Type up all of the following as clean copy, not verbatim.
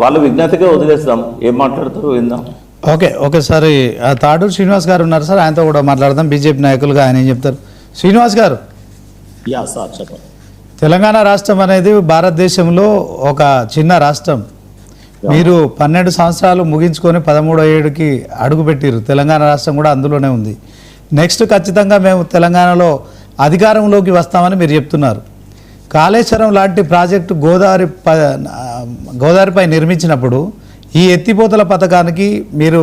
వాళ్ళ విజ్ఞతగా వదిలేస్తాం, ఏం మాట్లాడతారో విందాం. ఓకే సార్, తాడూరు శ్రీనివాస్ గారు ఉన్నారు సార్, ఆయనతో కూడా మాట్లాడదాం. బీజేపీ నాయకులుగా ఆయన ఏం చెప్తారు? శ్రీనివాస్ గారు. యా సార్ చెప్పండి. తెలంగాణ రాష్ట్రం అనేది భారతదేశంలో ఒక చిన్న రాష్ట్రం. మీరు 12 సంవత్సరాలు ముగించుకొని 13వ ఏడుకి అడుగుపెట్టారు. తెలంగాణ రాష్ట్రం కూడా అందులోనే ఉంది. నెక్స్ట్ ఖచ్చితంగా మేము తెలంగాణలో అధికారంలోకి వస్తామని మీరు చెప్తున్నారు. కాళేశ్వరం లాంటి ప్రాజెక్టు గోదావరిపై నిర్మించినప్పుడు ఈ ఎత్తిపోతల పథకానికి మీరు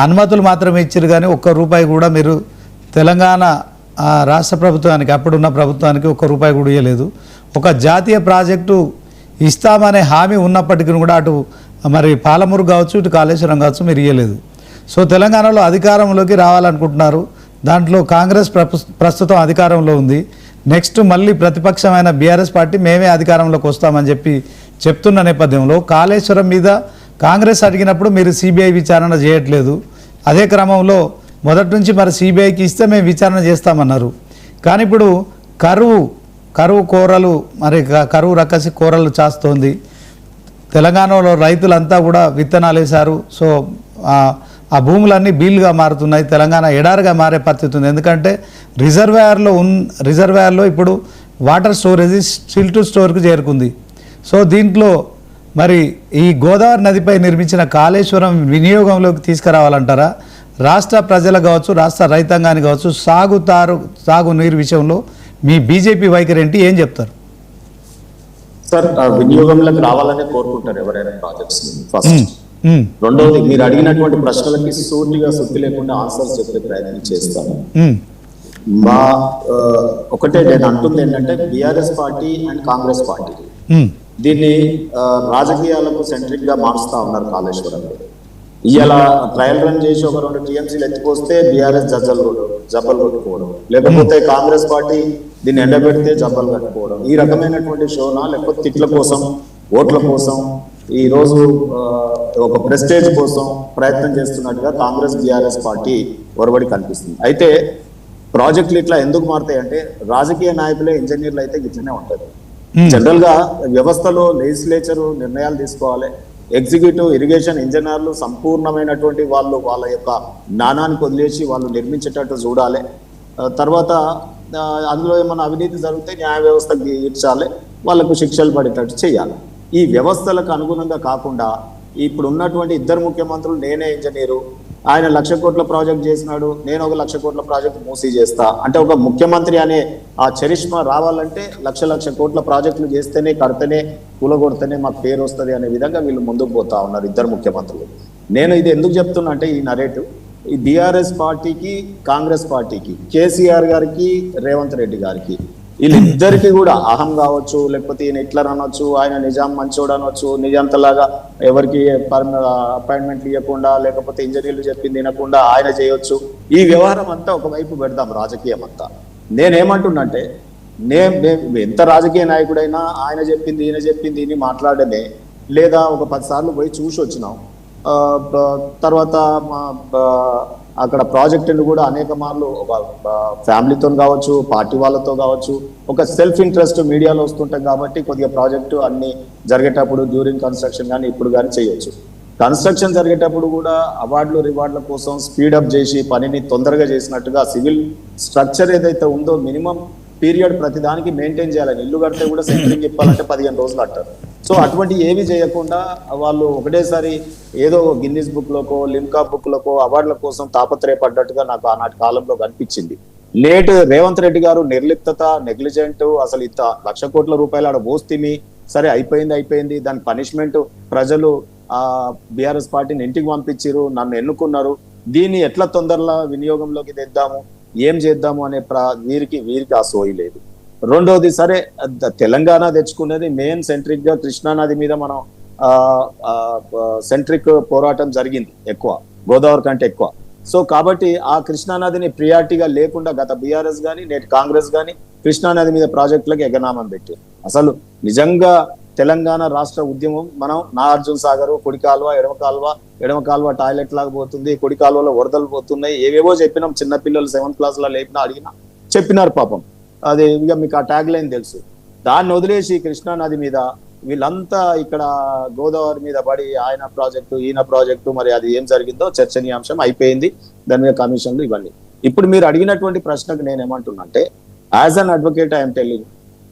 అనుమతులు మాత్రమే ఇచ్చారు, కానీ ₹1 కూడా మీరు తెలంగాణ రాష్ట్ర ప్రభుత్వానికి, అప్పుడున్న ప్రభుత్వానికి ₹1 కూడా ఇవ్వలేదు. ఒక జాతీయ ప్రాజెక్టు ఇస్తామనే హామీ ఉన్నప్పటికీ కూడా అటు మరి పాలమూరు కావచ్చు, ఇటు కాళేశ్వరం కావచ్చు మీరు ఇవ్వలేదు. సో తెలంగాణలో అధికారంలోకి రావాలనుకుంటున్నారు. దాంట్లో కాంగ్రెస్ ప్రస్తుతం అధికారంలో ఉంది. నెక్స్ట్ మళ్ళీ ప్రతిపక్షమైన బీఆర్ఎస్ పార్టీ మేమే అధికారంలోకి వస్తామని చెప్తున్న నేపథ్యంలో కాళేశ్వరం మీద కాంగ్రెస్ అడిగినప్పుడు మీరు సిబిఐ విచారణ చేయట్లేదు. అదే క్రమంలో మొదటి నుంచి మరి సిబిఐకి ఇస్తే మేము విచారణ చేస్తామన్నారు. కానీ ఇప్పుడు కరువు కూరలు, మరి కరువు రక్కసి కూరలు చాస్తోంది. తెలంగాణలో రైతులంతా కూడా విత్తనాలు వేశారు. సో ఆ భూములన్నీ బీలుగా మారుతున్నాయి. తెలంగాణ ఎడారిగా మారే పరిస్థితి ఉంది. ఎందుకంటే రిజర్వాయర్లో ఇప్పుడు వాటర్ స్టోరేజ్ స్టిల్ టు స్టోర్కి చేరుకుంది. సో దీంట్లో మరి ఈ గోదావరి నదిపై నిర్మించిన కాళేశ్వరం వినియోగంలోకి తీసుకురావాలంటారా? రాష్ట్ర ప్రజలకు కావచ్చు, రాష్ట్ర రైతాంగానికి కావచ్చు, సాగునీరు విషయంలో మీ బీజేపీ వైఖరి ఏంటి, ఏం చెప్తారు? సార్, వినియోగంలోకి రావాలని కోరుకుంటారు ఎవరైనా ప్రాజెక్ట్స్. ఫస్ట్ రెండోది, మీరు అడిగినటువంటి ప్రశ్నలకి సూటిగా సుత్తి లేకుండా ఆన్సర్స్ చెప్పే ప్రయత్నం చేస్తాను. మా ఒకటే నేను అంటుంది ఏంటంటే, BRS party and Congress party దీన్ని రాజకీయాలకు సెంట్రిక్ గా మారుస్తా ఉన్నారు. కాళేశ్వరంలో ఇలా ట్రయల్ రన్ చేసి ఒక 2 టీఎంసీలు ఎత్తిపోస్తే బీఆర్ఎస్ జబ్బలు కొట్టుకోవడం, లేకపోతే కాంగ్రెస్ పార్టీ దీన్ని ఎండబెడితే జబ్బలు కట్టుకోవడం, ఈ రకమైనటువంటి షోనా, లేకపోతే తిట్ల కోసం, ఓట్ల కోసం, ఈ రోజు ఒక ప్రెస్టేజ్ కోసం ప్రయత్నం చేస్తున్నట్టుగా కాంగ్రెస్ బీఆర్ఎస్ పార్టీ ఒరబడి కనిపిస్తుంది. అయితే ప్రాజెక్టులు ఇట్లా ఎందుకు మారుతాయి అంటే, రాజకీయ నాయకులే ఇంజనీర్లు అయితే ఇట్లనే ఉంటారు. జనరల్ గా వ్యవస్థలో లెజిస్లేచర్ నిర్ణయాలు తీసుకోవాలి. ఎగ్జిక్యూటివ్ ఇరిగేషన్ ఇంజనీర్లు సంపూర్ణమైనటువంటి వాళ్ళు వాళ్ళ యొక్క జ్ఞానానికి వదిలేసి వాళ్ళు నిర్మించేటట్టు చూడాలి. తర్వాత అందులో ఏమైనా అవినీతి జరిగితే న్యాయ వ్యవస్థకి ఇచ్చాలి, వాళ్ళకు శిక్షలు పడేటట్టు చేయాలి. ఈ వ్యవస్థలకు అనుగుణంగా కాకుండా ఇప్పుడు ఉన్నటువంటి 2 ముఖ్యమంత్రులు, నేనే ఇంజనీరు, ఆయన 1,00,000 కోట్ల ప్రాజెక్ట్ చేసినాడు, నేను ఒక 1,00,000 కోట్ల ప్రాజెక్ట్ మూసి చేస్తా అంటే, ఒక ముఖ్యమంత్రి అనే ఆ చరిష్మా రావాలంటే 1,00,000 కోట్ల ప్రాజెక్టులు చేస్తేనే, కడితేనే, కూలగొడితేనే మాకు పేరు వస్తుంది అనే విధంగా వీళ్ళు ముందుకు పోతా ఉన్నారు 2 ముఖ్యమంత్రులు. నేను ఇది ఎందుకు చెప్తున్నా అంటే, ఈ నరేటివ్ ఈ బీఆర్ఎస్ పార్టీకి, కాంగ్రెస్ పార్టీకి, కేసీఆర్ గారికి, రేవంత్ రెడ్డి గారికి, వీళ్ళిద్దరికి కూడా అహం కావచ్చు, లేకపోతే ఈయన హిట్లర్ అనొచ్చు, ఆయన నిజాం మంచోడు అనొచ్చు, నిజాంతలాగా ఎవరికి అపాయింట్మెంట్లు ఇవ్వకుండా, లేకపోతే ఇంజనీర్లు చెప్పింది వినకుండా ఆయన చేయొచ్చు. ఈ వ్యవహారం అంతా ఒకవైపు పెడదాం, రాజకీయం అంతా. నేనేమంటున్నంటే, ఎంత రాజకీయ నాయకుడైనా ఆయన చెప్పింది ఈయన చెప్పింది ఇని మాట్లాడనే, లేదా ఒక 10 సార్లు పోయి చూసి వచ్చినాం. తర్వాత అక్కడ ప్రాజెక్టును కూడా అనేక మార్లు ఒక ఫ్యామిలీతో కావచ్చు, పార్టీ వాళ్ళతో కావచ్చు, ఒక సెల్ఫ్ ఇంట్రెస్ట్ మీడియాలో వస్తుంటాం కాబట్టి కొద్దిగా ప్రాజెక్టు అన్ని జరిగేటప్పుడు డ్యూరింగ్ కన్స్ట్రక్షన్ కానీ ఇప్పుడు కానీ చేయొచ్చు. కన్స్ట్రక్షన్ జరిగేటప్పుడు కూడా అవార్డులు రివార్డుల కోసం స్పీడప్ చేసి పనిని తొందరగా చేసినట్టుగా సివిల్ స్ట్రక్చర్ ఏదైతే ఉందో మినిమం పీరియడ్ ప్రతిదానికి మెయింటైన్ చేయాలని, ఇల్లు కడితే కూడా సెంటరింగ్ ఇప్పాలంటే 15 రోజులు అంటారు. సో అటువంటి ఏమి చేయకుండా వాళ్ళు ఒకటేసారి ఏదో గిన్నిస్ బుక్లకో, లిమ్కా బుక్లకో, అవార్డుల కోసం తాపత్రయపడ్డట్టుగా నాకు ఆనాటి కాలంలో కనిపించింది. రేవంత్ రెడ్డి గారు నిర్లిప్తత, నెగ్లిజెంట్, అసలు ఇంత 1,00,000 కోట్ల రూపాయలు ఆడ మోస్తిమి, సరే అయిపోయింది, దాని పనిష్మెంట్ ప్రజలు బీఆర్ఎస్ పార్టీని ఇంటికి పంపించారు, నన్ను ఎన్నుకున్నారు, దీన్ని ఎట్లా తొందరలో వినియోగంలోకి తెద్దాము, ఏం చేద్దాము అనే వీరికి ఆ సోయి లేదు. రెండోది, సరే తెలంగాణ తెచ్చుకునేది మెయిన్ సెంట్రిక్ గా కృష్ణానది మీద మనం సెంట్రిక్ పోరాటం జరిగింది ఎక్కువ, గోదావరి కంటే ఎక్కువ. సో కాబట్టి ఆ కృష్ణానదిని ప్రియారిటీగా లేకుండా గత బీఆర్ఎస్ కానీ నేటి కాంగ్రెస్ కానీ కృష్ణానది మీద ప్రాజెక్టులకు ఎగనామం పెట్టి, అసలు నిజంగా తెలంగాణ రాష్ట్ర ఉద్యమం మనం నాగార్జున సాగర్, కుడి కాలువ, ఎడమ కాలువ టాయిలెట్ లాగా పోతుంది, కుడి కాలువలో వరదలు పోతున్నాయి, ఏవేవో చెప్పినాం. చిన్నపిల్లలు 7th క్లాస్ లో లేపినా అడిగినా చెప్పినారు పాపం. అది ఇక మీకు ఆ ట్యాగ్ లైన్ తెలుసు. దాన్ని వదిలేసి కృష్ణా నది మీద వీళ్ళంతా ఇక్కడ గోదావరి మీద పడి ఆయన ప్రాజెక్టు ఈయన ప్రాజెక్టు మరి అది ఏం జరిగిందో చర్చనీయాంశం అయిపోయింది. దాని మీద కమిషన్లు ఇవన్నీ. ఇప్పుడు మీరు అడిగినటువంటి ప్రశ్నకు నేను ఏమంటున్నా అంటే as an advocate I'm telling